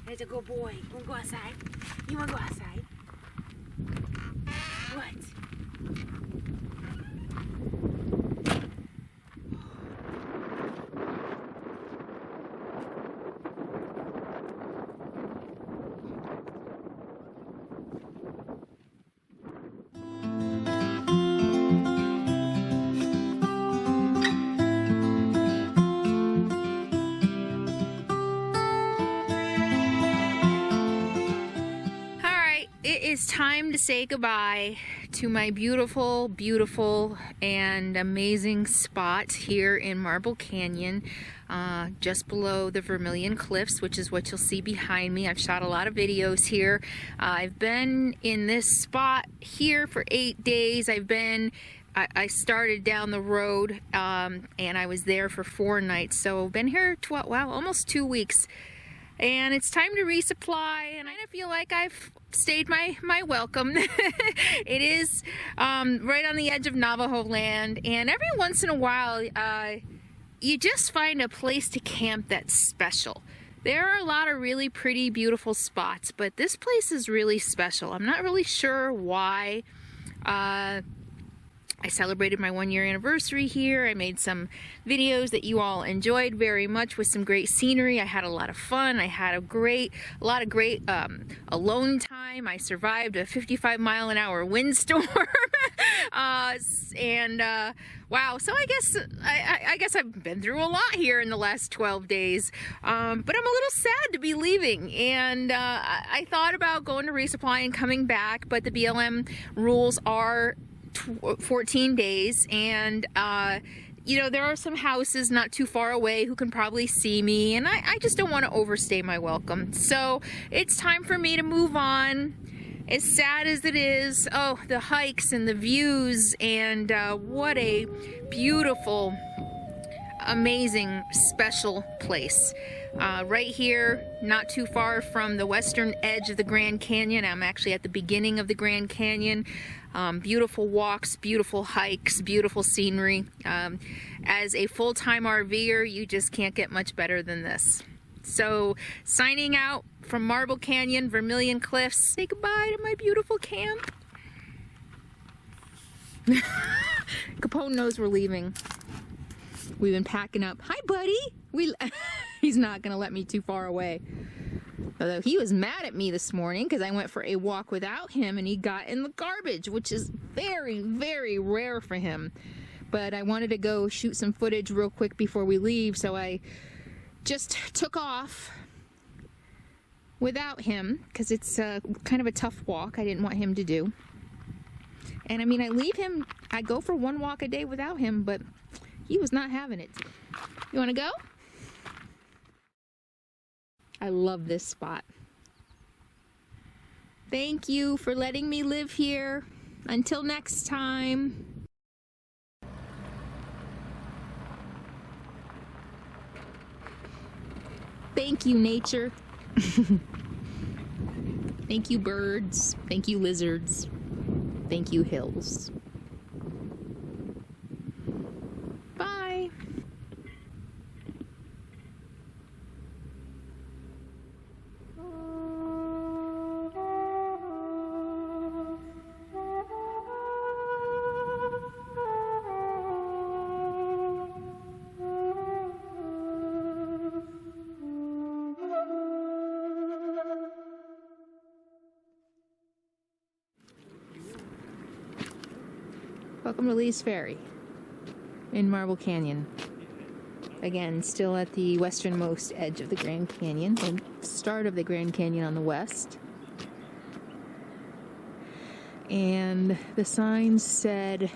That's a good boy. You wanna go outside? You wanna go outside? What? It's time to say goodbye to my beautiful, beautiful, and amazing spot here in Marble Canyon, just below the Vermillion Cliffs, which is what you'll see behind me. I've shot a lot of videos here. I've been in this spot here for 8 days. I started down the road, and I was there for 4 nights. So I've been here, almost 2 weeks. And it's time to resupply, and I feel like I've stayed my welcome. It is right on the edge of Navajo land, and every once in a while you just find a place to camp that's special. There are a lot of really pretty, beautiful spots, but this place is really special. I'm not really sure why. I celebrated my 1-year anniversary here. I made some videos that you all enjoyed very much with some great scenery. I had a lot of fun. I had a lot of great alone time. I survived a 55-mile-an-hour windstorm. Wow, so I guess I've been through a lot here in the last 12 days. But I'm a little sad to be leaving, and I thought about going to resupply and coming back, but the BLM rules are 14 days, and you know, there are some houses not too far away who can probably see me, and I just don't want to overstay my welcome. So it's time for me to move on. As sad as it is, oh, the hikes and the views, and what a beautiful, amazing, special place. Right here, not too far from the western edge of the Grand Canyon. I'm actually at the beginning of the Grand Canyon. Beautiful walks, beautiful hikes, beautiful scenery. As a full-time RVer, you just can't get much better than this. So, signing out from Marble Canyon, Vermillion Cliffs. Say goodbye to my beautiful camp. Capone knows we're leaving. We've been packing up. Hi, buddy. He's not gonna let me too far away. Although he was mad at me this morning because I went for a walk without him and he got in the garbage, which is very, very rare for him. But I wanted to go shoot some footage real quick before we leave, so I just took off without him because it's kind of a tough walk I didn't want him to do. And I mean, I go for 1 walk a day without him, but he was not having it. You want to go? I love this spot. Thank you for letting me live here. Until next time. Thank you, nature. Thank you, birds. Thank you, lizards. Thank you, hills. Bye. Welcome to Lee's Ferry in Marble Canyon. Again, still at the westernmost edge of the Grand Canyon, the start of the Grand Canyon on the west. And the sign said,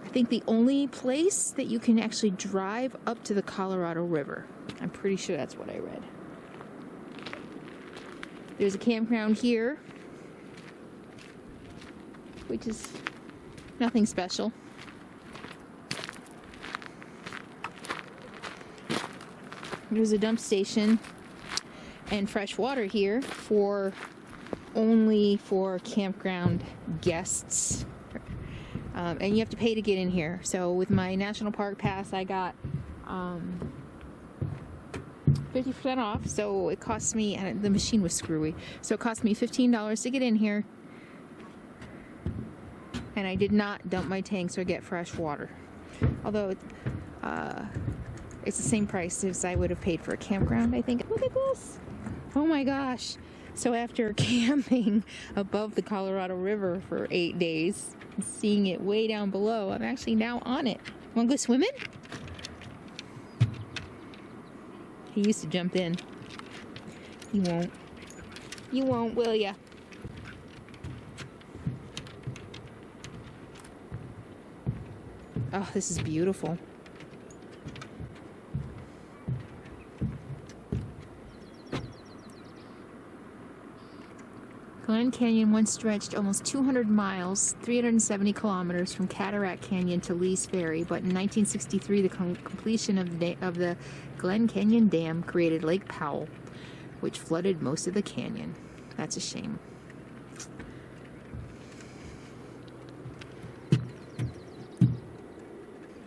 I think the only place that you can actually drive up to the Colorado River. I'm pretty sure that's what I read. There's a campground here, which is nothing special. There's a dump station and fresh water here only for campground guests. And you have to pay to get in here. So with my National Park Pass, I got 50% off, so it cost me, and the machine was screwy, so it cost me $15 to get in here. And I did not dump my tank, so I get fresh water. Although it's the same price as I would have paid for a campground, I think. Look at this. Oh my gosh. So after camping above the Colorado River for 8 days, seeing it way down below, I'm actually now on it. Want to go swimming? He used to jump in. You won't. You won't, will ya? Oh, this is beautiful. Glen Canyon once stretched almost 200 miles, 370 kilometers from Cataract Canyon to Lee's Ferry, but in 1963 the completion of the Glen Canyon Dam created Lake Powell, which flooded most of the canyon. That's a shame.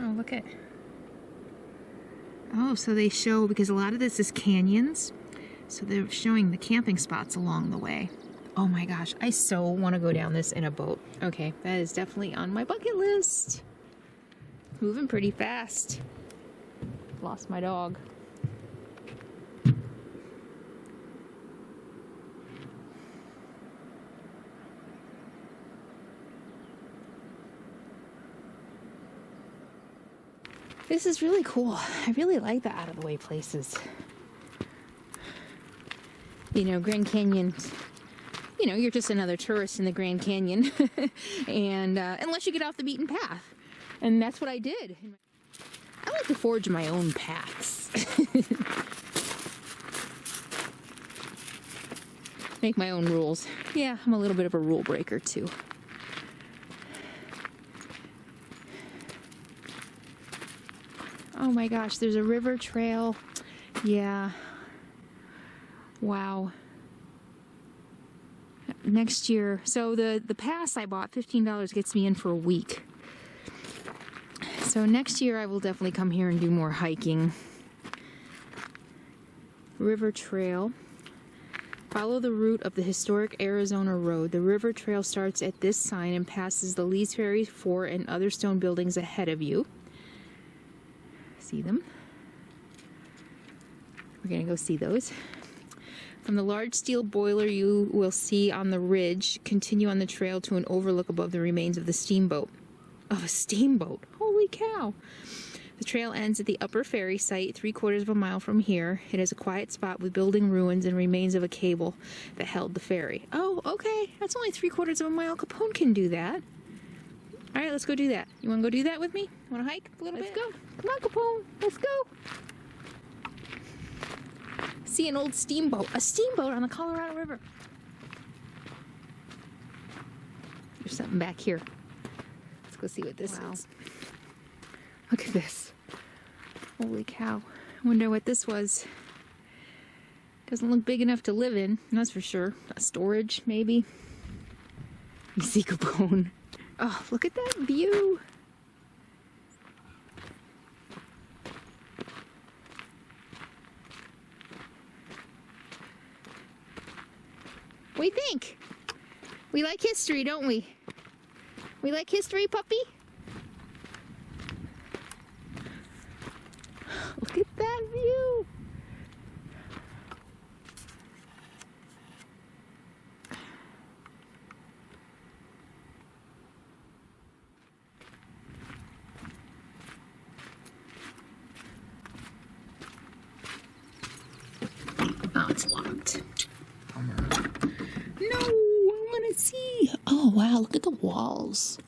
Oh, look at... Oh, so they show, because a lot of this is canyons, so they're showing the camping spots along the way. Oh my gosh, I so want to go down this in a boat. Okay, that is definitely on my bucket list. Moving pretty fast. Lost my dog. This is really cool. I really like the out of the way places. You know, Grand Canyon, you know, you're just another tourist in the Grand Canyon. And unless you get off the beaten path. And that's what I did. I like to forge my own paths. Make my own rules. Yeah, I'm a little bit of a rule breaker too. Oh my gosh, there's a river trail. Yeah. Wow. Next year, so the pass I bought, $15, gets me in for a week. So next year I will definitely come here and do more hiking. River trail. Follow the route of the historic Arizona Road. The river trail starts at this sign and passes the Lee's Ferry Fort and other stone buildings ahead of you. See them? We're gonna go see those. From the large steel boiler you will see on the ridge, continue on the trail to an overlook above the remains of the steamboat. Of a steamboat? Holy cow! The trail ends at the upper ferry site, 3/4 of a mile from here. It is a quiet spot with building ruins and remains of a cable that held the ferry. Oh, okay. That's only 3/4 of a mile. Capone can do that. All right, let's go do that. You want to go do that with me? Want to hike a little bit? Let's go. Come on, Capone. Let's go. See an old steamboat. A steamboat on the Colorado River. There's something back here. Let's go see what this is. Look at this. Holy cow. I wonder what this was. Doesn't look big enough to live in, that's for sure. A storage, maybe. You see Capone. Oh, look at that view. What do you think? We like history, don't we? We like history, puppy? Look at that view. Oh, it's locked. No, I want to see. Oh, wow, look at the walls.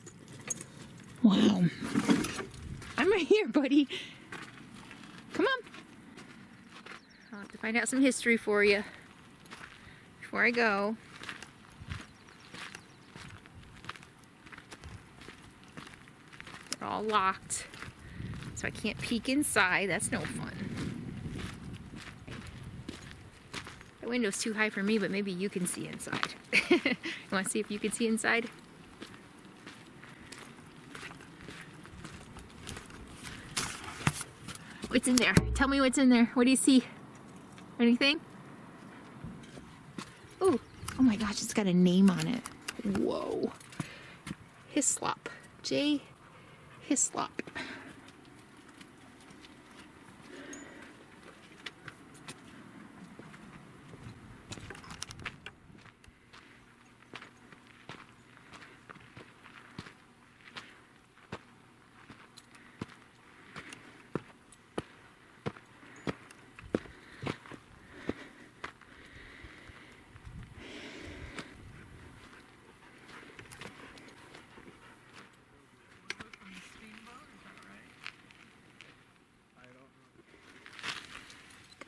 Wow. I'm right here, buddy. Come on. I'll have to find out some history for you before I go. They're all locked, so I can't peek inside. That's no fun. The window's too high for me, but maybe you can see inside. You want to see if you can see inside? What's in there? Tell me what's in there. What do you see? Anything? Oh, oh my gosh, it's got a name on it. Whoa. Hislop. J. Hislop.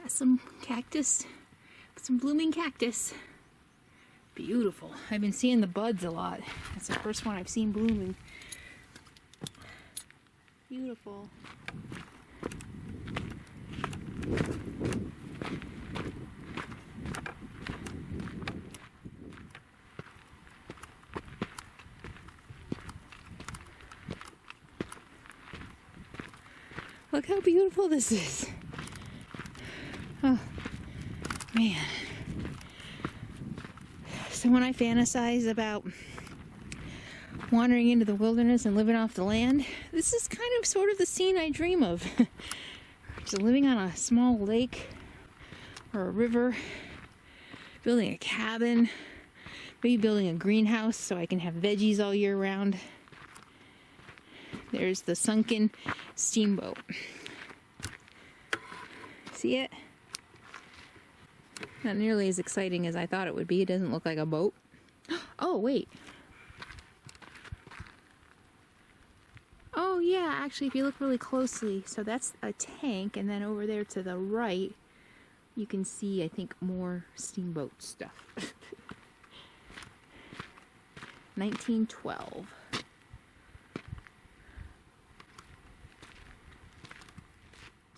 Got some cactus, some blooming cactus. Beautiful. I've been seeing the buds a lot. That's the first one I've seen blooming. Beautiful. Look how beautiful this is. Oh, man. So when I fantasize about wandering into the wilderness and living off the land, this is kind of sort of the scene I dream of. Just living on a small lake or a river, building a cabin, maybe building a greenhouse so I can have veggies all year round. There's the sunken steamboat. See it? Not nearly as exciting as I thought it would be. It doesn't look like a boat. Oh, wait. Oh, yeah, actually, if you look really closely, so that's a tank, and then over there to the right, you can see, I think, more steamboat stuff. 1912.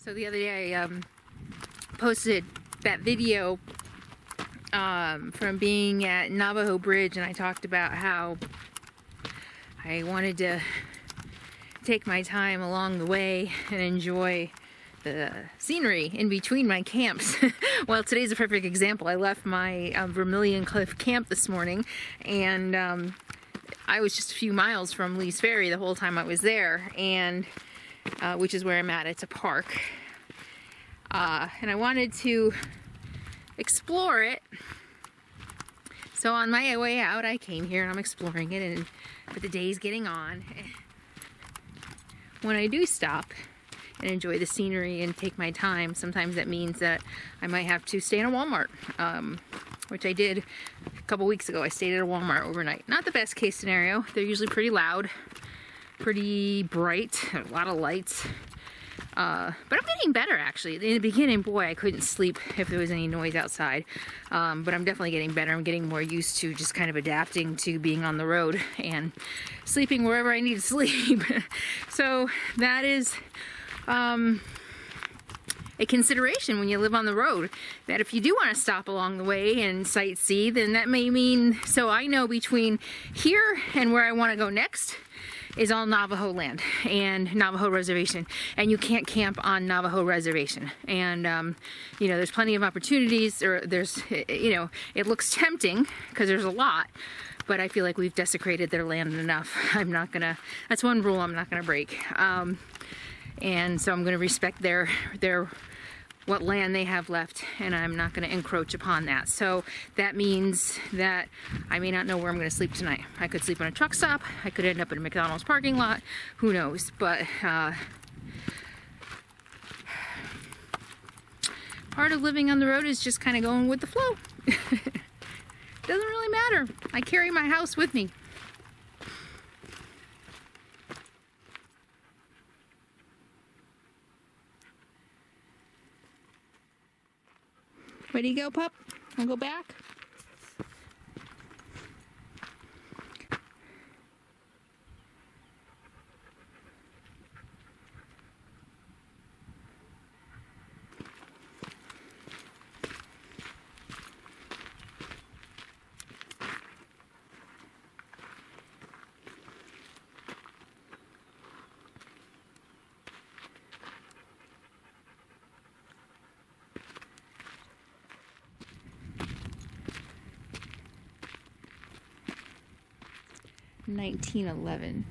So the other day I posted that video from being at Navajo Bridge, and I talked about how I wanted to take my time along the way and enjoy the scenery in between my camps. Well, today's a perfect example. I left my Vermillion Cliff camp this morning, and I was just a few miles from Lee's Ferry the whole time I was there, and which is where I'm at. It's a park. And I wanted to explore it. So on my way out, I came here and I'm exploring it, but the day's getting on. When I do stop and enjoy the scenery and take my time, sometimes that means that I might have to stay in a Walmart, which I did a couple weeks ago. I stayed at a Walmart overnight. Not the best case scenario. They're usually pretty loud, pretty bright, a lot of lights. But I'm getting better, actually. In the beginning, boy, I couldn't sleep if there was any noise outside. But I'm definitely getting better. I'm getting more used to just kind of adapting to being on the road and sleeping wherever I need to sleep. So that is a consideration when you live on the road, that if you do want to stop along the way and sightsee, then that may mean, so I know between here and where I want to go next is all Navajo land and Navajo reservation, and you can't camp on Navajo reservation. And you know, there's plenty of opportunities, or there's, you know, it looks tempting because there's a lot, but I feel like we've desecrated their land enough. I'm not gonna, that's one rule I'm not gonna break. And so I'm gonna respect their what land they have left, and I'm not going to encroach upon that. So that means that I may not know where I'm going to sleep tonight. I could sleep on a truck stop. I could end up in a McDonald's parking lot. Who knows? But part of living on the road is just kind of going with the flow. Doesn't really matter. I carry my house with me. Ready to go, pup? Wanna go back? 1911.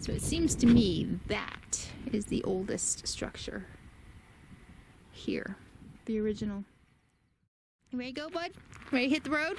So it seems to me that is the oldest structure here, the original. You ready to go, bud? Ready to hit the road?